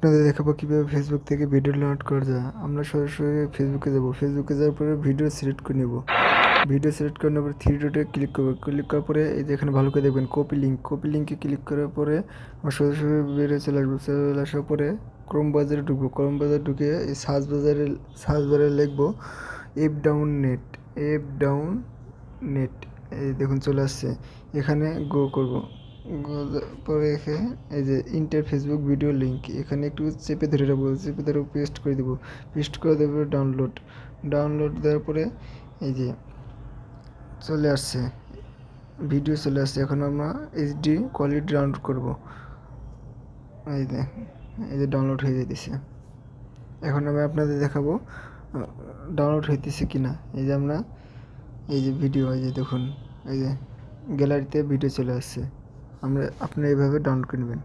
আপনাদের দেখাবো কীভাবে ফেসবুক থেকে ভিডিও ডাউনলোড করা যায়। আমরা সরাসরি ফেসবুকে যাব। ফেসবুকে যাওয়ার পরে ভিডিও সিলেক্ট করে নেব। ভিডিও সিলেক্ট করে নেওয়ার পরে থ্রি ডটে ক্লিক করবো। ক্লিক করার পরে এই যে এখানে ভালো করে দেখবেন কপি লিঙ্কে ক্লিক করার পরে আমরা সরাসরি বেরিয়ে চলে আসবো। চলে আসার পরে ক্রোম বাজারে ঢুকবো। ক্রোম বাজারে ঢুকে এই সার্চ বারে লিখবো এফ ডাউন নেট। এই দেখুন চলে আসছে। এখানে গো করব। পরে এই যে ইন্টার ফেসবুক ভিডিও লিঙ্ক এখানে একটু চেপে ধরে রাখবো। চেপে ধরে পেস্ট করে দেবো। পেস্ট করে দেবো ডাউনলোড দেওয়ার পরে এই যে চলে আসছে, ভিডিও চলে আসছে। এখন আমরা এইচডি কোয়ালিটি ডাউনলোড করব। এই যে ডাউনলোড হয়ে যেতেছে। এখন আমি আপনাদের দেখাবো ডাউনলোড হইতেছে কিনা। এই যে আমরা এই যে ভিডিও, এই যে দেখুন এই যে গ্যালারিতে ভিডিও চলে আসছে। আপনি এইভাবে ডাউনলোড করে নেবেন।